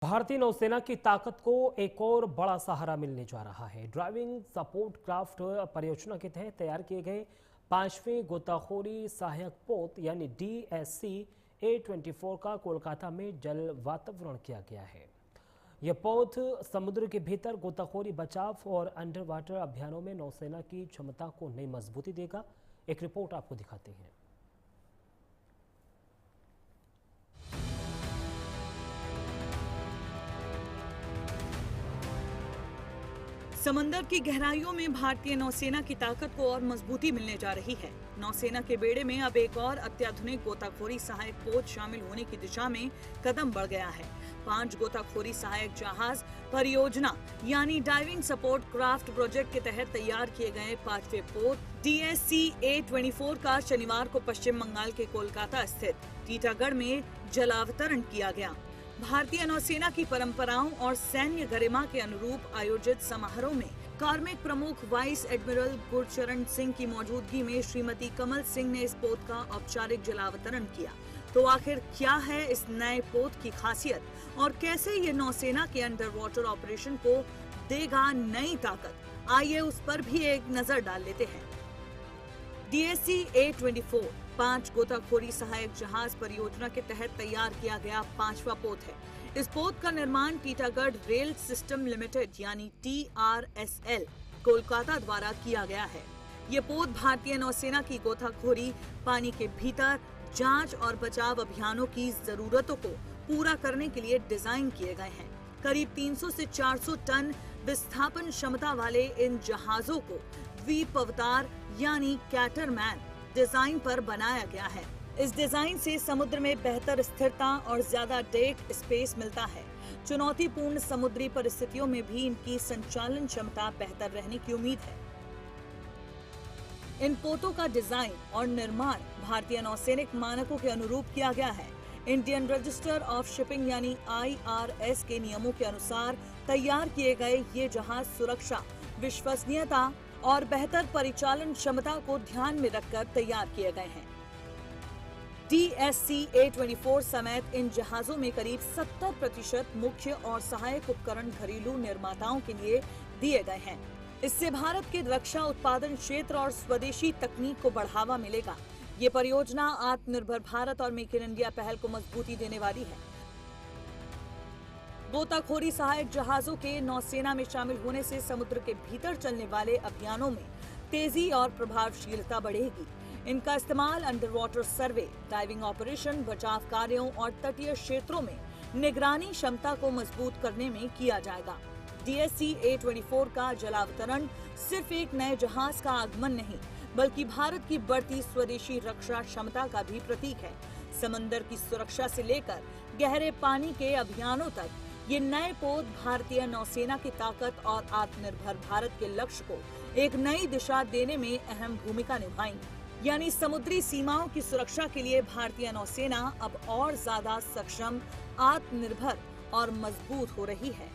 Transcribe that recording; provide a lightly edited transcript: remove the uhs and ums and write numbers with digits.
भारतीय नौसेना की ताकत को एक और बड़ा सहारा मिलने जा रहा है। ड्राइविंग सपोर्ट क्राफ्ट परियोजना के तहत तैयार किए गए 5वें गोताखोरी सहायक पोत यानी DSC A24 का कोलकाता में जल वातावरण किया गया है। यह पोत समुद्र के भीतर गोताखोरी, बचाव और अंडर वाटर अभियानों में नौसेना की क्षमता को नई मजबूती देगा। एक रिपोर्ट आपको दिखाते हैं। समंदर की गहराइयों में भारतीय नौसेना की ताकत को और मजबूती मिलने जा रही है। नौसेना के बेड़े में अब एक और अत्याधुनिक गोताखोरी सहायक पोत शामिल होने की दिशा में कदम बढ़ गया है। 5 गोताखोरी सहायक जहाज परियोजना यानी डाइविंग सपोर्ट क्राफ्ट प्रोजेक्ट के तहत तैयार किए गए 5वें पोत DSC A24 का शनिवार को पश्चिम बंगाल के कोलकाता स्थित टीटागढ़ में जलावतरण किया गया। भारतीय नौसेना की परंपराओं और सैन्य गरिमा के अनुरूप आयोजित समारोह में कार्मिक प्रमुख वाइस एडमिरल गुरचरण सिंह की मौजूदगी में श्रीमती कमल सिंह ने इस पोत का औपचारिक जलावतरण किया। तो आखिर क्या है इस नए पोत की खासियत और कैसे ये नौसेना के अंडर वाटर ऑपरेशन को देगा नई ताकत, आइए उस पर भी एक नजर डाल लेते हैं। DSC A24 5 गोताखोरी सहायक जहाज परियोजना के तहत तैयार किया गया 5वां पोत है। इस पोत का निर्माण टीटागढ़ रेल सिस्टम लिमिटेड यानी TRSL कोलकाता द्वारा किया गया है। ये पोत भारतीय नौसेना की गोताखोरी, पानी के भीतर जांच और बचाव अभियानों की जरूरतों को पूरा करने के लिए डिजाइन किए गए हैं। करीब 300 से 400 टन विस्थापन क्षमता वाले इन जहाजों को द्वीप अवतार यानी कैटरमैन डिजाइन पर बनाया गया है। इस डिजाइन से समुद्र में बेहतर स्थिरता और ज्यादा डेक स्पेस मिलता है। चुनौतीपूर्ण समुद्री परिस्थितियों में भी इनकी संचालन क्षमता बेहतर रहने की उम्मीद है। इन पोतों का डिजाइन और निर्माण भारतीय नौसैनिक मानकों के अनुरूप किया गया है। इंडियन रजिस्टर ऑफ शिपिंग यानी IRS के नियमों के अनुसार तैयार किए गए ये जहाज सुरक्षा, विश्वसनीयता और बेहतर परिचालन क्षमता को ध्यान में रखकर तैयार किए गए हैं। DSC A24 समेत इन जहाजों में करीब 70% मुख्य और सहायक उपकरण घरेलू निर्माताओं के लिए दिए गए हैं। इससे भारत के रक्षा उत्पादन क्षेत्र और स्वदेशी तकनीक को बढ़ावा मिलेगा। ये परियोजना आत्मनिर्भर भारत और मेक इन इंडिया पहल को मजबूती देने वाली है। गोताखोरी सहायक जहाजों के नौसेना में शामिल होने से समुद्र के भीतर चलने वाले अभियानों में तेजी और प्रभावशीलता बढ़ेगी। इनका इस्तेमाल अंडर वाटर सर्वे, डाइविंग ऑपरेशन, बचाव कार्यों और तटीय क्षेत्रों में निगरानी क्षमता को मजबूत करने में किया जाएगा। DSC A24 का जलावतरण सिर्फ एक नए जहाज का आगमन नहीं, बल्कि भारत की बढ़ती स्वदेशी रक्षा क्षमता का भी प्रतीक है। समंदर की सुरक्षा से लेकर गहरे पानी के अभियानों तक ये नए पोत भारतीय नौसेना की ताकत और आत्मनिर्भर भारत के लक्ष्य को एक नई दिशा देने में अहम भूमिका निभाएंगे। यानी समुद्री सीमाओं की सुरक्षा के लिए भारतीय नौसेना अब और ज्यादा सक्षम, आत्मनिर्भर और मजबूत हो रही है।